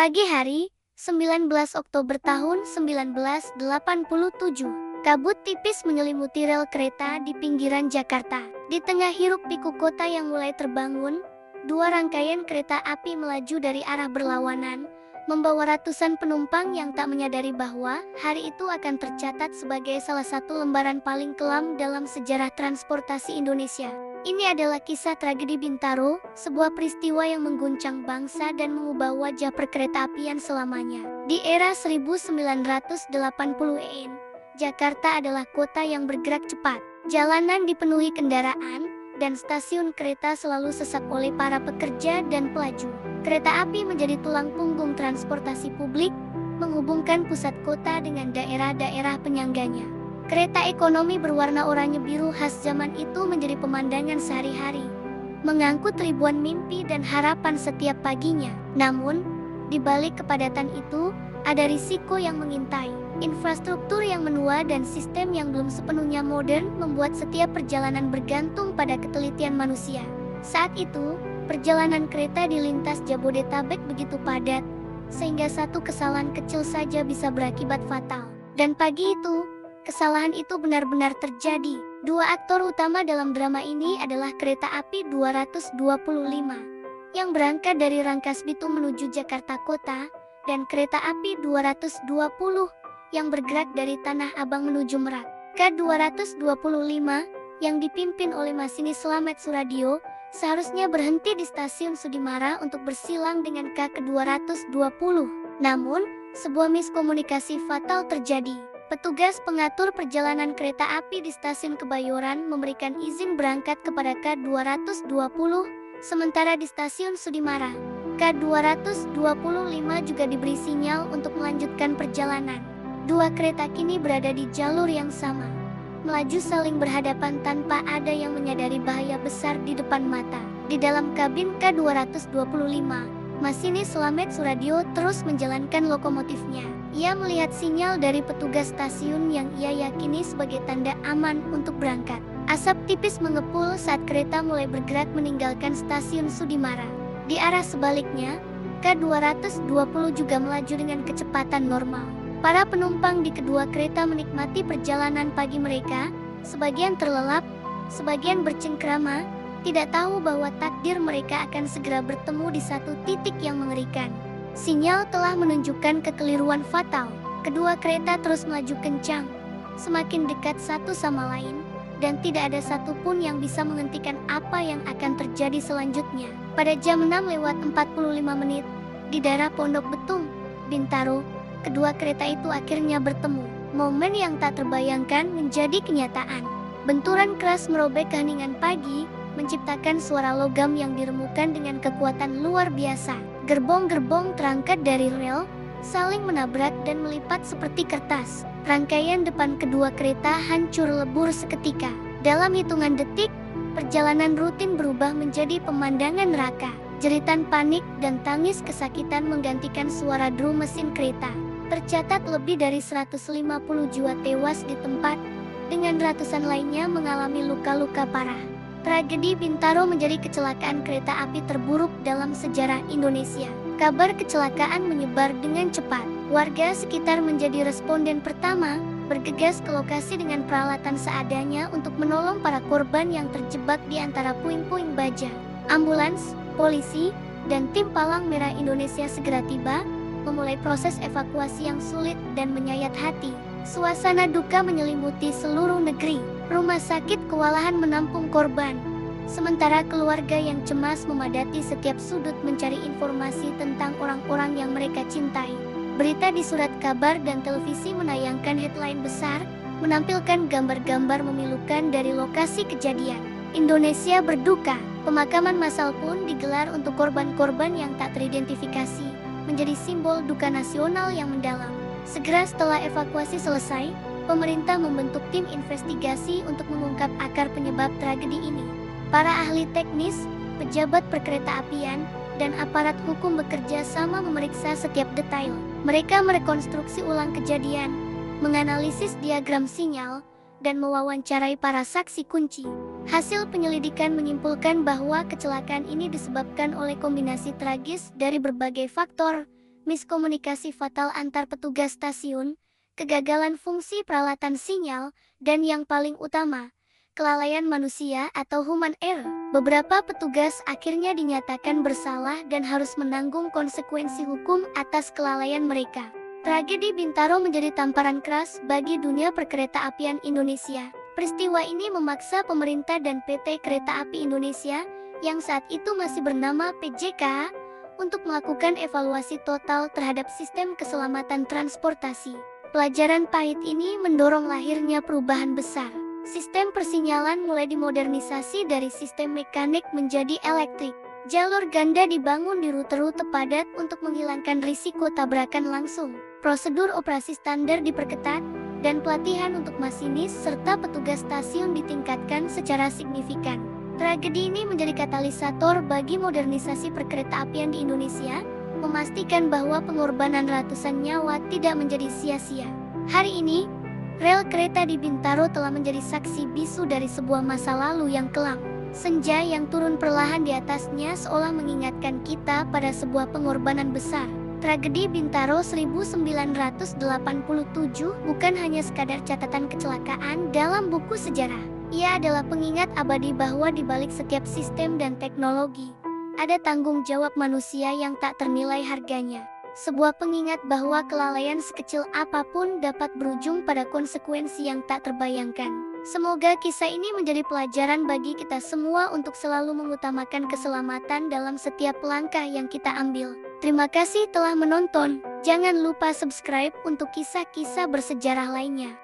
Pagi hari, 19 Oktober tahun 1987, kabut tipis menyelimuti rel kereta di pinggiran Jakarta. Di tengah hiruk-pikuk kota yang mulai terbangun, dua rangkaian kereta api melaju dari arah berlawanan, membawa ratusan penumpang yang tak menyadari bahwa hari itu akan tercatat sebagai salah satu lembaran paling kelam dalam sejarah transportasi Indonesia. Ini adalah kisah tragedi Bintaro, sebuah peristiwa yang mengguncang bangsa dan mengubah wajah perkeretaapian selamanya. Di era 1980-an, Jakarta adalah kota yang bergerak cepat. Jalanan dipenuhi kendaraan, dan stasiun kereta selalu sesak oleh para pekerja dan pelaju. Kereta api menjadi tulang punggung transportasi publik, menghubungkan pusat kota dengan daerah-daerah penyangganya. Kereta ekonomi berwarna oranye biru khas zaman itu menjadi pemandangan sehari-hari, mengangkut ribuan mimpi dan harapan setiap paginya. Namun, di balik kepadatan itu, ada risiko yang mengintai. Infrastruktur yang menua dan sistem yang belum sepenuhnya modern membuat setiap perjalanan bergantung pada ketelitian manusia. Saat itu, perjalanan kereta di lintas Jabodetabek begitu padat, sehingga satu kesalahan kecil saja bisa berakibat fatal. Dan pagi itu, kesalahan itu benar-benar terjadi. Dua aktor utama dalam drama ini adalah kereta api 225 yang berangkat dari Rangkas Bitung menuju Jakarta Kota, dan kereta api 220 yang bergerak dari Tanah Abang menuju Merak. K225 yang dipimpin oleh masinis Slamet Suradio seharusnya berhenti di stasiun Sudimara untuk bersilang dengan K220. Namun, sebuah miskomunikasi fatal terjadi. Petugas pengatur perjalanan kereta api di stasiun Kebayoran memberikan izin berangkat kepada K220, sementara di stasiun Sudimara, K225 juga diberi sinyal untuk melanjutkan perjalanan. Dua kereta kini berada di jalur yang sama, melaju saling berhadapan tanpa ada yang menyadari bahaya besar di depan mata. Di dalam kabin K225, masinis Slamet Suradio terus menjalankan lokomotifnya. Ia melihat sinyal dari petugas stasiun yang ia yakini sebagai tanda aman untuk berangkat. Asap tipis mengepul saat kereta mulai bergerak meninggalkan stasiun Sudimara. Di arah sebaliknya, K220 juga melaju dengan kecepatan normal. Para penumpang di kedua kereta menikmati perjalanan pagi mereka, sebagian terlelap, sebagian bercengkrama, tidak tahu bahwa takdir mereka akan segera bertemu di satu titik yang mengerikan. Sinyal telah menunjukkan kekeliruan fatal. Kedua kereta terus melaju kencang, semakin dekat satu sama lain, dan tidak ada satupun yang bisa menghentikan apa yang akan terjadi selanjutnya. Pada jam 6:45, di daerah Pondok Betung, Bintaro, kedua kereta itu akhirnya bertemu. Momen yang tak terbayangkan menjadi kenyataan. Benturan keras merobek keheningan pagi, menciptakan suara logam yang diremukan dengan kekuatan luar biasa. Gerbong-gerbong terangkat dari rel, saling menabrak dan melipat seperti kertas. Rangkaian depan kedua kereta hancur lebur seketika. Dalam hitungan detik, perjalanan rutin berubah menjadi pemandangan neraka. Jeritan panik dan tangis kesakitan menggantikan suara drum mesin kereta. Tercatat lebih dari 150 jiwa tewas di tempat, dengan ratusan lainnya mengalami luka-luka parah. Tragedi Bintaro menjadi kecelakaan kereta api terburuk dalam sejarah Indonesia. Kabar kecelakaan menyebar dengan cepat. Warga sekitar menjadi responden pertama, bergegas ke lokasi dengan peralatan seadanya untuk menolong para korban yang terjebak di antara puing-puing baja. Ambulans, polisi, dan tim Palang Merah Indonesia segera tiba, memulai proses evakuasi yang sulit dan menyayat hati. Suasana duka menyelimuti seluruh negeri. Rumah sakit kewalahan menampung korban, sementara keluarga yang cemas memadati setiap sudut mencari informasi tentang orang-orang yang mereka cintai. Berita di surat kabar dan televisi menayangkan headline besar, menampilkan gambar-gambar memilukan dari lokasi kejadian. Indonesia berduka. Pemakaman massal pun digelar untuk korban-korban yang tak teridentifikasi, menjadi simbol duka nasional yang mendalam. Segera setelah evakuasi selesai, pemerintah membentuk tim investigasi untuk mengungkap akar penyebab tragedi ini. Para ahli teknis, pejabat perkeretaapian, dan aparat hukum bekerja sama memeriksa setiap detail. Mereka merekonstruksi ulang kejadian, menganalisis diagram sinyal, dan mewawancarai para saksi kunci. Hasil penyelidikan menyimpulkan bahwa kecelakaan ini disebabkan oleh kombinasi tragis dari berbagai faktor, miskomunikasi fatal antar petugas stasiun, kegagalan fungsi peralatan sinyal, dan yang paling utama, kelalaian manusia atau human error. Beberapa petugas akhirnya dinyatakan bersalah dan harus menanggung konsekuensi hukum atas kelalaian mereka. Tragedi Bintaro menjadi tamparan keras bagi dunia perkereta-apian Indonesia. Peristiwa ini memaksa pemerintah dan PT Kereta Api Indonesia, yang saat itu masih bernama PJK, untuk melakukan evaluasi total terhadap sistem keselamatan transportasi. Pelajaran pahit ini mendorong lahirnya perubahan besar. Sistem persinyalan mulai dimodernisasi dari sistem mekanik menjadi elektrik. Jalur ganda dibangun di rute-rute padat untuk menghilangkan risiko tabrakan langsung. Prosedur operasi standar diperketat, dan pelatihan untuk masinis serta petugas stasiun ditingkatkan secara signifikan. Tragedi ini menjadi katalisator bagi modernisasi perkeretaapian di Indonesia, memastikan bahwa pengorbanan ratusan nyawa tidak menjadi sia-sia. Hari ini, rel kereta di Bintaro telah menjadi saksi bisu dari sebuah masa lalu yang kelam. Senja yang turun perlahan di atasnya seolah mengingatkan kita pada sebuah pengorbanan besar. Tragedi Bintaro 1987 bukan hanya sekadar catatan kecelakaan dalam buku sejarah. Ia adalah pengingat abadi bahwa di balik setiap sistem dan teknologi, ada tanggung jawab manusia yang tak ternilai harganya. Sebuah pengingat bahwa kelalaian sekecil apapun dapat berujung pada konsekuensi yang tak terbayangkan. Semoga kisah ini menjadi pelajaran bagi kita semua untuk selalu mengutamakan keselamatan dalam setiap langkah yang kita ambil. Terima kasih telah menonton. Jangan lupa subscribe untuk kisah-kisah bersejarah lainnya.